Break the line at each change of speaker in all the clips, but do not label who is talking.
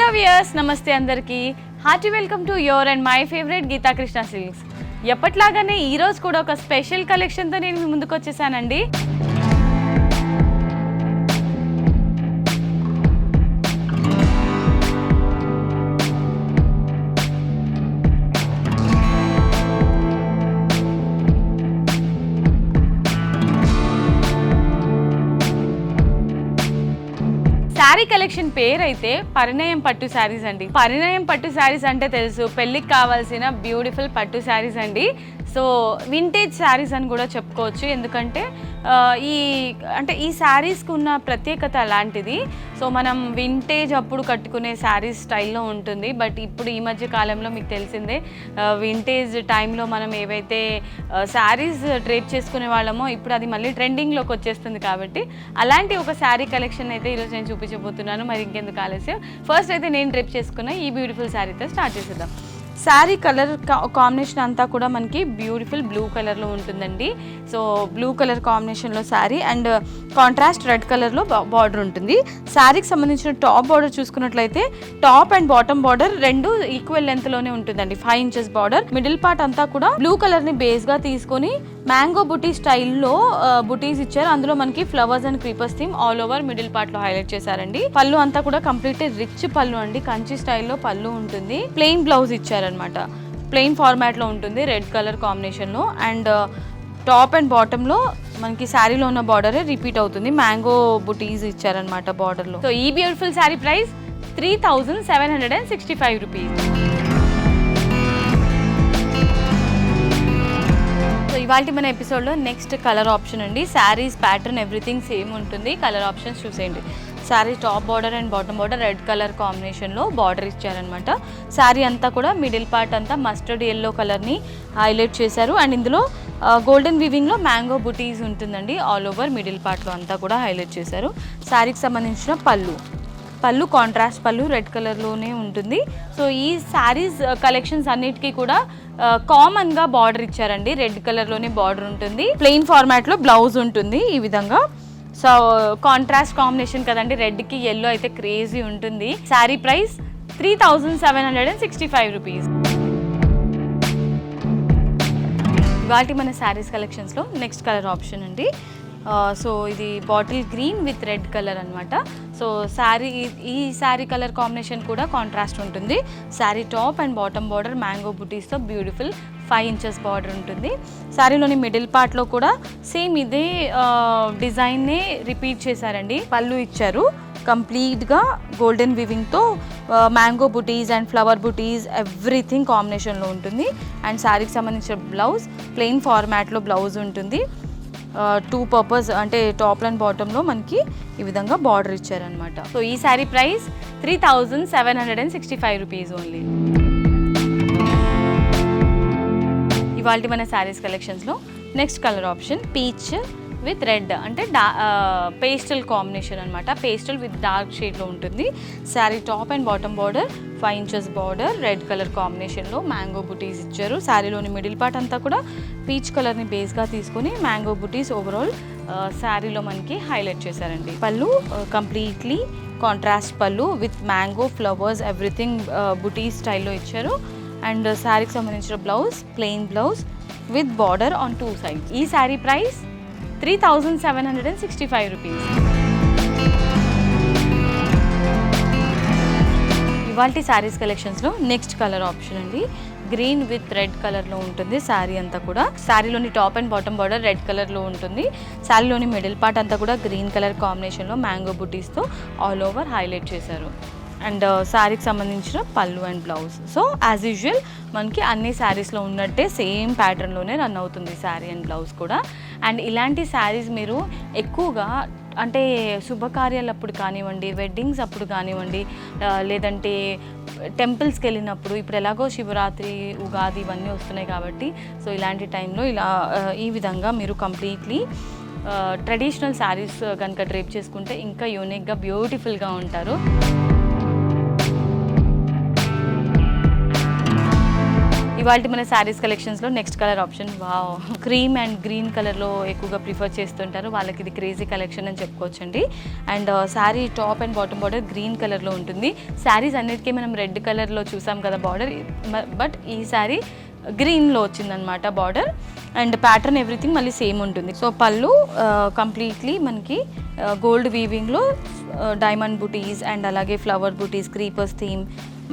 Hello viewers, నమస్తే అందరికీ. Hearty welcome to your and my favourite Geetha Krishna silks. ఎప్పట్లాగానే ఈరోజు కూడా ఒక స్పెషల్ కలెక్షన్తో నేను మీ ముందుకు వచ్చేసానండి. శారీ కలెక్షన్ పేరు అయితే పరిణయం పట్టు శారీస్ అండి. పరిణయం పట్టు శారీస్ అంటే తెలుసు, పెళ్ళికి కావాల్సిన బ్యూటిఫుల్ పట్టు శారీస్ అండి. సో వింటేజ్ శారీస్ అని కూడా చెప్పుకోవచ్చు, ఎందుకంటే ఈ శారీస్కి ఉన్న ప్రత్యేకత అలాంటిది. సో మనం వింటేజ్ అప్పుడు కట్టుకునే శారీస్ స్టైల్లో ఉంటుంది. బట్ ఇప్పుడు ఈ మధ్య కాలంలో మీకు తెలిసిందే, వింటేజ్ టైంలో మనం ఏవైతే శారీస్ డ్రేప్ చేసుకునే వాళ్ళమో ఇప్పుడు అది మళ్ళీ ట్రెండింగ్లోకి వచ్చేస్తుంది. కాబట్టి అలాంటి ఒక శారీ కలెక్షన్ అయితే ఈరోజు నేను చూపించబోతున్నాను. మరి ఇంకెందుకు ఆలస్యం, ఫస్ట్ అయితే నేను డ్రేప్ చేసుకున్న ఈ బ్యూటిఫుల్ శారీతో స్టార్ట్ చేసేద్దాం. శారీ కలర్ కాంబినేషన్ అంతా కూడా మనకి బ్యూటిఫుల్ బ్లూ కలర్లో ఉంటుందండి. సో బ్లూ కలర్ కాంబినేషన్లో శారీ అండ్ కాంట్రాస్ట్ రెడ్ కలర్లో బార్డర్ ఉంటుంది. శారీకి సంబంధించిన టాప్ బార్డర్ చూసుకున్నట్లయితే టాప్ అండ్ బాటమ్ బార్డర్ రెండు ఈక్వల్ లెంత్లోనే ఉంటుందండి. 5 inches బార్డర్. మిడిల్ పార్ట్ అంతా కూడా బ్లూ కలర్ని బేస్గా తీసుకొని మ్యాంగో బుటీ స్టైల్లో బుటీస్ ఇచ్చారు. అందులో మనకి flowers and creepers theme all over middle పార్ట్లో హైలైట్ చేశారండి. పళ్ళు అంతా కూడా కంప్లీట్ రిచ్ పళ్ళు అండి, కంచి స్టైల్లో పళ్ళు ఉంటుంది. ప్లెయిన్ బ్లౌజ్ ఇచ్చారనమాట, ప్లెయిన్ ఫార్మాట్లో ఉంటుంది రెడ్ కలర్ కాంబినేషన్లో. అండ్ టాప్ అండ్ బాటంలో మనకి శారీలో ఉన్న బార్డరే రిపీట్ అవుతుంది. మ్యాంగో బుటీస్ ఇచ్చారనమాట బార్డర్లో. సో ఈ బ్యూటిఫుల్ శారీ ప్రైస్ 3765 రూపీస్. ఇవాళ మన ఎపిసోడ్లో నెక్స్ట్ కలర్ ఆప్షన్ అండి. శారీస్ ప్యాటర్న్ ఎవ్రీథింగ్ సేమ్ ఉంటుంది, కలర్ ఆప్షన్స్ చూసేయండి. Sari top border and bottom border red colour కాంబినేషన్లో బార్డర్ ఇచ్చారనమాట. శారీ అంతా కూడా మిడిల్ పార్ట్ అంతా మస్టర్డ్ ఎల్లో కలర్ని హైలైట్ చేశారు. అండ్ ఇందులో గోల్డెన్ వీవింగ్లో మ్యాంగో బుటీస్ ఉంటుందండి. ఆల్ ఓవర్ మిడిల్ పార్ట్లో అంతా కూడా హైలైట్ చేశారు. శారీకి సంబంధించిన పళ్ళు కాంట్రాస్ట్ పళ్ళు రెడ్ కలర్లోనే ఉంటుంది. సో ఈ శారీస్ కలెక్షన్స్ అన్నిటికీ కూడా కామన్గా బార్డర్ ఇచ్చారండి. రెడ్ కలర్లోనే బార్డర్ ఉంటుంది. ప్లెయిన్ ఫార్మాట్లో బ్లౌజ్ ఉంటుంది ఈ విధంగా. సో కాంట్రాస్ట్ కాంబినేషన్ కదండి, రెడ్కి ఎల్లో అయితే క్రేజీ ఉంటుంది. Sari price 3765 rupees. ఇవాళ మన శారీస్ కలెక్షన్స్లో నెక్స్ట్ కలర్ ఆప్షన్ అండి. సో ఇది bottle green with red colour అనమాట. సో ఈ శారీ కలర్ కాంబినేషన్ కూడా కాంట్రాస్ట్ ఉంటుంది. Sari top and bottom border mango బుటీస్తో బ్యూటిఫుల్ 5 inches బార్డర్ ఉంటుంది. శారీలోని మిడిల్ పార్ట్లో కూడా సేమ్ ఇదే డిజైన్నే రిపీట్ చేశారండి. పళ్ళు ఇచ్చారు కంప్లీట్గా golden వివింగ్తో mango buttis and flower buttis everything కాంబినేషన్లో ఉంటుంది. అండ్ శారీకి సంబంధించిన బ్లౌజ్ ప్లెయిన్ ఫార్మాట్లో బ్లౌజ్ ఉంటుంది. 2 purpose అంటే టాప్ అండ్ బాటంలో మనకి ఈ విధంగా బార్డర్ ఇచ్చారనమాట. సో ఈ శారీ ప్రైస్ 3765 రూపీస్ ఓన్లీ. ఇవాళ మన శారీస్ కలెక్షన్స్లో next colour option peach with red, అంటే పేస్టల్ కాంబినేషన్ అనమాట. పేస్టల్ విత్ డార్క్ షేడ్లో ఉంటుంది. Sari top and bottom border 5 inches border red colour కాంబినేషన్లో మ్యాంగో బుటీస్ ఇచ్చారు. శారీలోని మిడిల్ పార్ట్ అంతా కూడా పీచ్ కలర్ని బేస్గా తీసుకుని మ్యాంగో బుటీస్ ఓవరాల్ శారీలో మనకి హైలైట్ చేశారండి. పళ్ళు కంప్లీట్లీ కాంట్రాస్ట్ పళ్ళు విత్ మ్యాంగో ఫ్లవర్స్ ఎవ్రీథింగ్ బుటీస్ స్టైల్లో ఇచ్చారు. అండ్ శారీకి సంబంధించిన blouse plain blouse with border on 2 sides. ఈ శారీ ప్రైస్ 3765 రూపీస్. ఇవాల్టి శారీస్ కలెక్షన్స్లో నెక్స్ట్ కలర్ ఆప్షన్ అండి. గ్రీన్ విత్ రెడ్ కలర్లో ఉంటుంది శారీ అంతా కూడా. శారీలోని top and bottom border red కలర్లో ఉంటుంది. శారీలోని మిడిల్ పార్ట్ అంతా కూడా గ్రీన్ కలర్ కాంబినేషన్లో మ్యాంగో బుటీస్తో ఆల్ ఓవర్ హైలైట్ చేశారు. అండ్ శారీకి సంబంధించిన pallu and blouse. So as usual మనకి అన్ని శారీస్లో ఉన్నట్టే సేమ్ ప్యాటర్న్లోనే రన్ అవుతుంది శారీ అండ్ బ్లౌజ్ కూడా. అండ్ ఇలాంటి శారీస్ మీరు ఎక్కువగా అంటే శుభకార్యాలప్పుడు కానివ్వండి, వెడ్డింగ్స్ అప్పుడు కానివ్వండి, లేదంటే టెంపుల్స్కి వెళ్ళినప్పుడు, ఇప్పుడు ఎలాగో శివరాత్రి ఉగాది ఇవన్నీ వస్తున్నాయి కాబట్టి సో ఇలాంటి టైంలో ఈ విధంగా మీరు కంప్లీట్లీ ట్రెడిషనల్ శారీస్ కనుక డ్రేప్ చేసుకుంటే ఇంకా యూనిక్గా బ్యూటిఫుల్గా ఉంటారు. ఇవాళ మన శారీస్ కలెక్షన్స్లో next colour option wow, cream and green కలర్లో ఎక్కువగా ప్రిఫర్ చేస్తుంటారు, వాళ్ళకి ఇది క్రేజీ కలెక్షన్ అని చెప్పుకోవచ్చండి. And sari top and bottom border green కలర్లో ఉంటుంది. శారీస్ అన్నిటికీ మనం రెడ్ కలర్లో చూసాం కదా బార్డర్, బట్ ఈ శారీ గ్రీన్లో వచ్చిందనమాట బార్డర్. అండ్ ప్యాటర్న్ ఎవ్రీథింగ్ మళ్ళీ సేమ్ ఉంటుంది. సో పళ్ళు కంప్లీట్లీ మనకి గోల్డ్ వీవింగ్లో డైమండ్ బుటీస్ అండ్ అలాగే flower butis, creepers theme,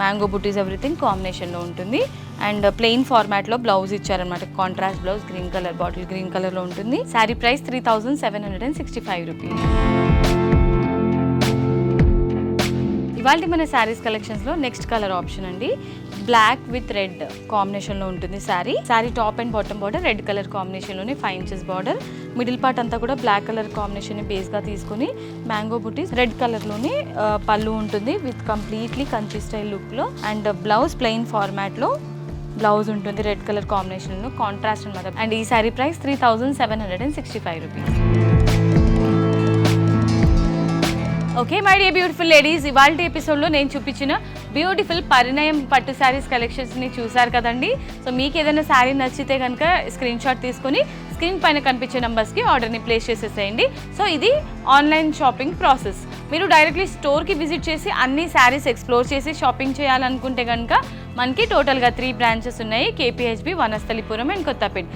mango butis everything కాంబినేషన్లో ఉంటుంది. అండ్ ప్లెయిన్ ఫార్మాట్లో బ్లౌజ్ ఇచ్చారనమాట, contrast blouse green colour, bottle green కలర్లో ఉంటుంది. Sari price 3765 rupees. ఇవాళ మన శారీస్ కలెక్షన్స్లో నెక్స్ట్ కలర్ ఆప్షన్ అండి, బ్లాక్ విత్ రెడ్ కాంబినేషన్లో ఉంటుంది sari. Sari top and bottom border red colour కాంబినేషన్లోనే 5 ఇంచెస్ బార్డర్, మిడిల్ పార్ట్ అంతా కూడా బ్లాక్ కలర్ కాంబినేషన్ని బేస్గా తీసుకొని మ్యాంగో బుటీస్ రెడ్ కలర్లోనే పళ్ళు ఉంటుంది విత్ కంప్లీట్లీ కంచి స్టైల్ లుక్లో. అండ్ బ్లౌజ్ ప్లెయిన్ ఫార్మాట్లో బ్లౌజ్ ఉంటుంది రెడ్ కలర్ కాంబినేషన్లో, కాంట్రాస్ట్ అనమాట. అండ్ ఈ sari price 3765 rupees. Okay my dear beautiful ladies, ఇవాళ ఎపిసోడ్లో నేను చూపించిన బ్యూటిఫుల్ పరిణయం పట్టు శారీస్ కలెక్షన్స్ని చూసారు కదండి. సో మీకు ఏదైనా శారీ నచ్చితే కనుక స్క్రీన్ షాట్ తీసుకొని స్క్రీన్ పైన కనిపించే నెంబర్స్కి ఆర్డర్ని ప్లేస్ చేసేసేయండి. సో ఇది ఆన్లైన్ షాపింగ్ ప్రాసెస్. మీరు డైరెక్ట్లీ స్టోర్కి విజిట్ చేసి అన్ని శారీస్ ఎక్స్ప్లోర్ చేసి షాపింగ్ చేయాలనుకుంటే కనుక మనకి టోటల్గా 3 బ్రాంచెస్ ఉన్నాయి, KPHB, Vanasthalipuram and Kothapet.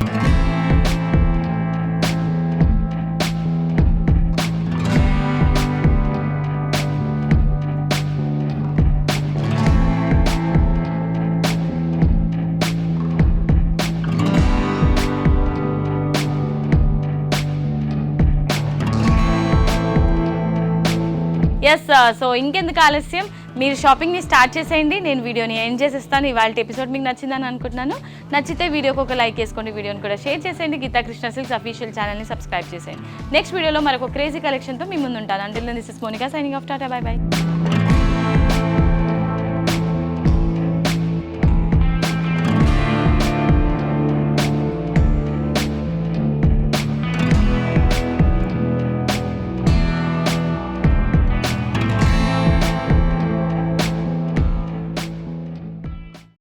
Yes, so ఇంకెందుకు ఆలస్యం, మీరు షాపింగ్ని స్టార్ట్ చేసేయండి. నేను వీడియోని ఎండ్ చేసేస్తాను. ఇవాళ ఎపిసోడ్ మీకు నచ్చిందని అనుకుంటున్నాను. నచ్చితే వీడియోకి ఒక లైక్ వేసుకోండి, వీడియోని కూడా షేర్ చేసేయండి. గీతా కృష్ణ సిల్క్స్ అఫీషియల్ ఛానల్ని సబ్స్క్రైబ్ చేసేయండి. నెక్స్ట్ వీడియోలో మరొక క్రేజీ కలెక్షన్తో మీ ముందు ఉంటాను. Until then this is Monica signing off, tata, bye by.